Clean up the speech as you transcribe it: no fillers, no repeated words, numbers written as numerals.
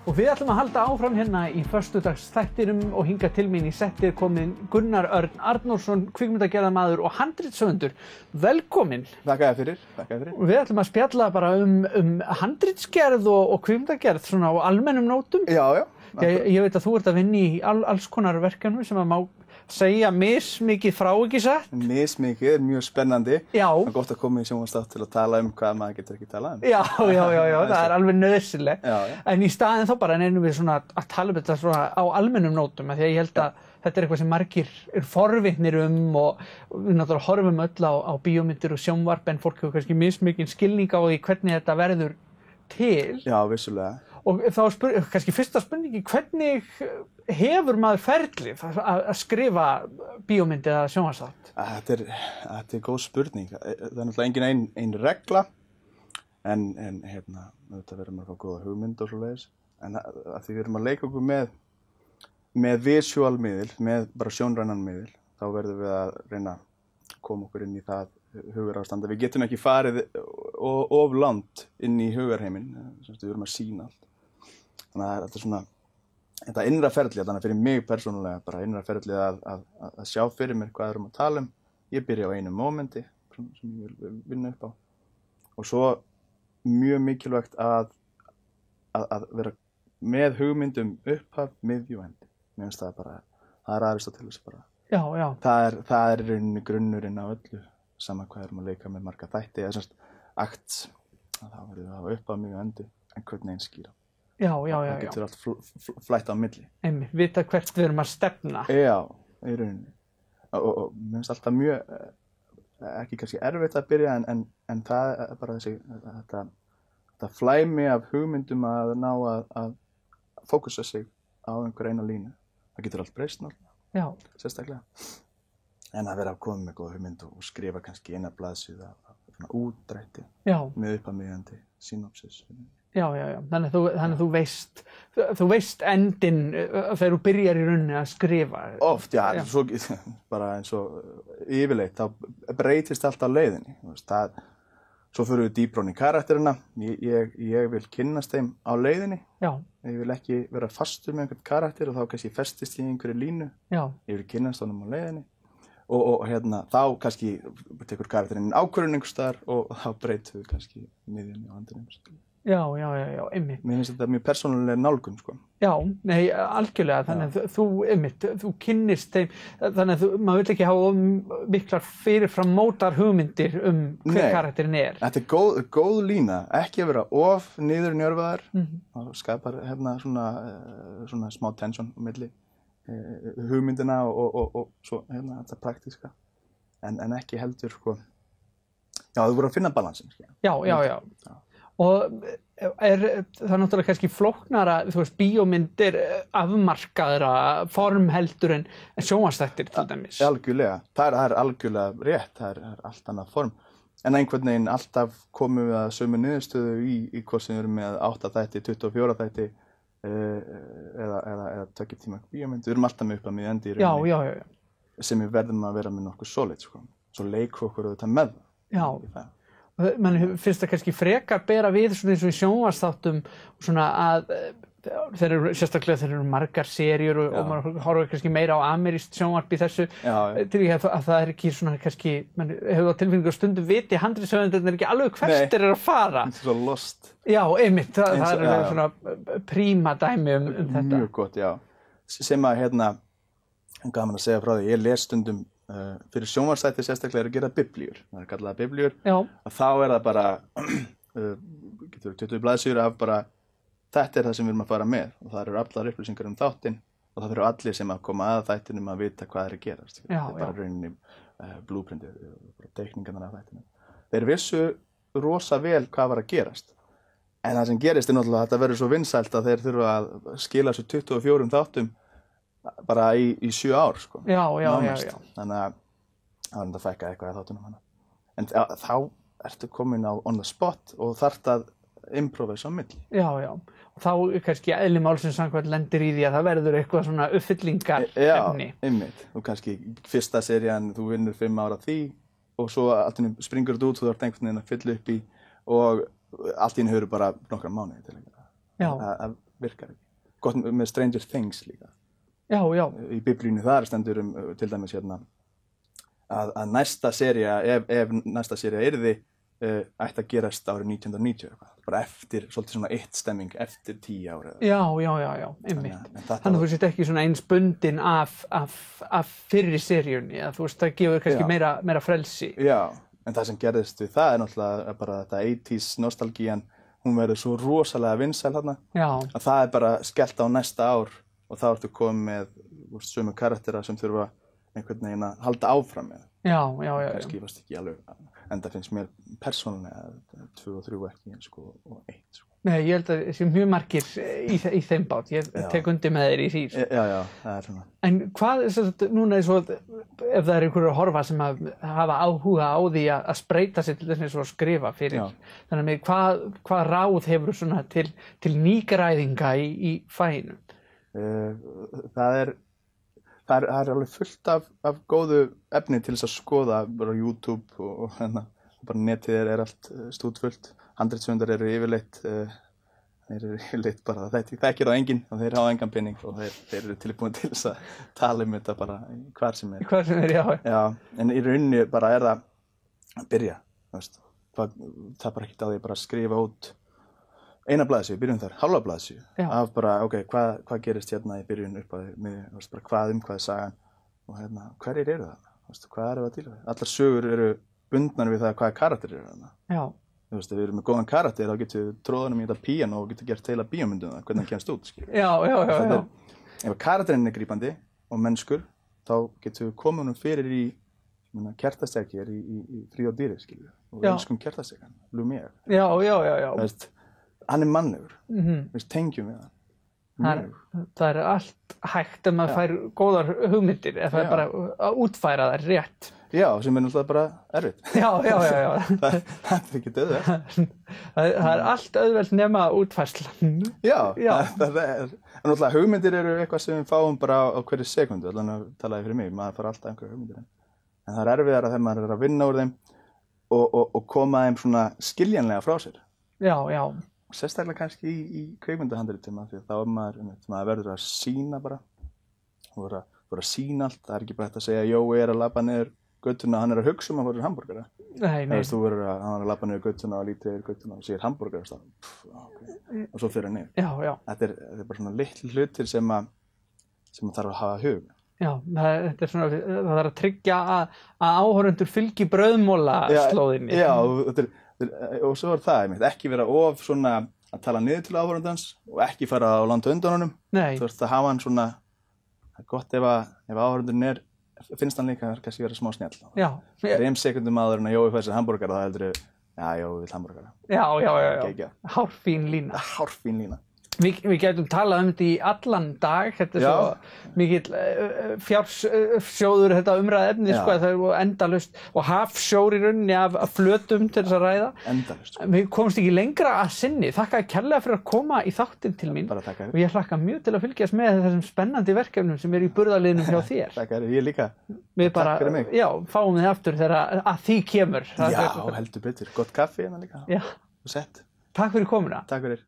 Og við ætlum að halda áfram hérna í föstudagsþættinum og hingað til mín í settið kominn Gunnar Örn Arnórsson, kvikmyndagerðarmaður og handritshöfundur. Velkominn. Þakka þér fyrir. Við ætlum að spjalla bara handritsgerð og kvikmyndagerð svona á almennum nótum. Já. Ég veit að þú ert að vinna í alls konar verkefnum sem að má segja mismikið frá, ekki satt? Mismikið, mjög spennandi. Já. Það er gott að koma í sjónvarpsþátt til að tala hvað maður getur ekki talað Já, það er alveg nauðsynlegt. Já. En í staðinn þá bara nefnum við svona að tala þetta svona á almennum nótum, af því að ég held að þetta er eitthvað sem margir er forvitnir og við náttúrulega horfum öll á bíómyndir og sjónvarp, en fólk hefur kannski mismikinn skilning á því hvernig þetta verður til. Já, vissulega. Og þá kannski fyrsta spurningi, hvernig hefur maður ferlið að skrifa bíómynd eða sjónvarpsþátt? Þetta er góð spurning. Það er náttúrulega engin ein regla, en þetta verður maður að fá góða hugmynd og svoleiðis. En að því við erum að leika okkur með visual miðil, með bara sjónrænan miðil, þá verðum við að reyna að koma okkur inn í það hugarástand. Við getum ekki farið of langt inn í hugarheiminn, við verðum að sýna allt. Þannig að þetta er svona, þetta innra ferli, þannig að fyrir mig persónulega bara innra ferli að sjá fyrir mér hvað erum að tala um. Ég byrja á einu mómenti sem ég vil vinna upp á. Og svo mjög mikilvægt að vera með hugmyndum upphaf, miðju og endi. Mér finnst það bara, það er Aristóteles bara. Já. Það er í rauninni grunnurinn á öllu, sama hvað erum að leika með marga þætti, eða semst akt, þá verður það að hafa upphaf, miðju og endi, en hvernig einn skýra. Já. Það getur allt flætt á milli. Einmitt, vita hvert við erum að stefna. Já, í rauninni. Og mér finnst alltaf mjög, ekki kannski erfitt að byrja, en það er bara þetta flæmi af hugmyndum að ná að fókusa sig á einhver eina línu. Það getur allt breyst náttúrulega. Já. Sérstaklega. En að vera að koma með góða hugmynd og skrifa kannski eina blaðsíðu af svona útdrætti. Já. Með uppamiðandi synopsis. Já. Þannig að þú veist endinn þegar þú byrjar í rauninni að skrifa. Oft, já. Svo, bara eins og yfirleitt, þá breytist allt á leiðinni. Svo fyrir við dýpra í karakterina. Ég vil kynnast þeim á leiðinni. Já. Ég vil ekki vera fastur með einhvern karakter og þá kannski festist ég í einhverju línu. Já. Ég vil kynnast honum á leiðinni. Og þá kannski tekur karakterinn ákvörðun einhvers staðar og þá breytum við kannski miðjunni og andrinum. Já, einmitt. Mér finnst þetta mjög persónuleg nálgun, sko. Já, nei, algjörlega, þannig að þú kynnist þeim, þannig að maður vill ekki hafa miklar fyrirfram mótar hugmyndir hver karakterinn er. Þetta er góð lína, ekki að vera of niður njörfaðar, og skapar svona smá tension á milli hugmyndina og svo þetta praktíska, en ekki heldur, sko, já, þú voru að finna balansin, sko. Já. Og það er náttúrulega kannski flóknara, þú veist, bíómyndir afmarkaðra form heldur en sjónvarpsþættir til dæmis. Algjörlega, það er algjörlega rétt, það er allt annað form. En einhvern veginn alltaf komum við að sömu niðurstöðu í hvort sem við erum með 8 þætti, 24 þætti eða 2 tíma bíómynd. Við erum alltaf með upp að miðja endi í rauninni. Já. Sem við verðum að vera með nokkuð solid, sko. Svo leikum okkur og þetta með það. Já. Man finnst það kannski frekar bera við svona eins og í sjónvarpsþáttum svona að sérstaklega þeir eru margar seríur og maður horfir kannski meira á amerískt sjónvarp í þessu til að það er ekki svona kannski, mann hefur á tilfinningu að stundum viti handritshöfundarnir er ekki alveg hvert þeir eru að fara. Svo lost. Já, einmitt, það er svona príma dæmi þetta. Mjög gott, já. Sem að gaman að segja frá því, ég les stundum fyrir sjónvarpsþætti sérstaklega er að gera biblíur. Það er kallað biblíur. Já. Þá er það bara, getur 20 blaðsíður af bara, þetta er það sem við erum að fara með. Og það eru allar upplýsingar þáttinn og það eru allir sem að koma að þættinum að vita hvað er að gerast. Já, það er bara rauninni blúprintið, teikningarnar af þættinum. Þeir vissu rosa vel hvað var að gerast. En það sem gerist er náttúrulega að þetta verður svo vinsælt að þeir þurfa að skila svo 24 þáttum bara í 7 ár, sko. Já. Þannig að það var enda að fækka eitthvað að þáttunum hana. En þá ertu komin á on the spot og þarft að improvisa á milli. Já. Og þá kannski eðli málsins samkvæmt lendir í því að það verður eitthvað svona uppfyllingarefni. Já, einmitt. Og kannski fyrsta serían, þú vinnur 5 ára því og svo allt í einu springur þú út og þú ert einhvern veginn að fylla upp í og allt í einu hefur bara nokkra mánuði til að gera. Já. virkar ekki. Gott með Stranger Things líka. Já. Í biblíunni þar stendur til dæmis hérna að næsta sería, ef næsta sería yrði ætti að gerast árið 1990 bara eftir, svolítið svona stemming eftir 10 ára. Já, einmitt. Þannig að þú sért ekki svona eins bundin af fyrri seríunni, að þú veist, það gefur kannski meira frelsi. Já, en það sem gerðist við það náttúrulega bara þetta 80s nostalgían, hún verður svo rosalega vinsæl þarna, að það bara skellt á næsta ár og þá ertu komið með sömu karaktera sem þurfa einhvern veginn að halda áfram með. Já. Kannski varst ekki alveg, en það finnst mér persónulega 2 og 3 ekki eins og 1. Nei, ég held að það sé mjög margir í þeim bát, ég tek undir með þeir í því. Já, það er svona. En hvað, núna er svo, ef það er einhverju að horfa sem að hafa áhuga á því að spreyta sig til þess að skrifa fyrir, þannig að hvað ráð hefur svona til nýgræðinga í faginu? Það er alveg fullt af góðu efni til þess að skoða bara YouTube og bara netið er allt stútfullt. Handritshöfundar eru yfirleitt bara þekkir á enginn og þeir hafa engan penning og þeir eru tilbúin til þess að tala þetta bara hvar sem er. Hvar sem er, Já, en í rauninni bara er það að byrja, þú veist. Það bara ekkert á því bara að skrifa út eina blaðsíðu, byrjum þar, halva blaðsíðu af bara, hvað gerist hérna í byrjun upp að bara hvað er sagan og hverjir eru það, hvað eru það til við? Allar sögur eru bundnar við það hvaða karakterir eru þarna. Já. Þú veist, ef við erum með góðan karakter þá getum við tróðanum í þetta píanó og getum gert heila bíómyndum það, hvernig hann kemst út, skilur. Já. Ef karakterinn er grípandi og mennskur, þá getum við komið honum fyrir í kertastekki í Fríða og dýrið, skilur. Og við elskum kertastekkan, Lumière. Já. Það veist, hann er mannlegur, við tengjum við hann. Það er allt hægt ef maður fær góðar hugmyndir, ef það er bara að útfæra það rétt. Já, sem er náttúrulega bara erfitt. Já. Það er ekki auðvelt. Það er allt auðvelt nema útfærslan. Já. Það er náttúrulega hugmyndir eru eitthvað sem við fáum bara á hverju sekundu, allan að talaði fyrir mig, maður fara alltaf einhverja hugmyndir. En það er erfiðara þegar maður er að vinna úr þeim og koma þeim svona skiljanlega frá sér. Já. Sérstaklega kannski í kvikmyndahandritum af því að þá er maður verður að sýna bara og verður að sýna allt. Það er ekki bara hægt að segja Jói er að labba niður göttuna, hann er að hugsa að fara hambúrgara. Nei. Þú verður að hann er að labba niður göttuna og lítið yfir göttuna og sér hambúrgara og svo fyrir hann niður. Já. Þetta er bara svona litlu hlutir sem þarf að hafa hug. Já, það þarf að tryggja að áhorfendur fylgi brauðmola slóðinni. Já, og svo er það ekki vera of svona að tala niður til áhorfandans og ekki fara á landa undan honum. Nei. Þú veist að hafa hann svona, það er gott ef áhorfandurinn finnst hann líka kannski vera smá snjall. Já. 3 sekundum áður en að Jói fær sér hambúrgara, það heldur Jói vill hambúrgara. Já. Hárfín lína. Við getum talað þetta í allan dag, þetta er svo mikill fjársjóður þetta umræðefni, það er endalaust og hafsjór í rauninni af flötum til þess að ræða. Endalaust. Við komumst ekki lengra að sinni. Þakka kærlega fyrir að koma í þáttinn til mín. Bara takk. Og ég hlakka mjög til að fylgjast með þessum spennandi verkefnum sem eru í burðarliðnum hjá þér. Takk, ég líka. Við bara, fáum þið aftur þegar að því kemur. Já, heldur betur. Gott kaffi hérna líka. Já. Og sett. Takk fyrir komuna. Takk fyrir.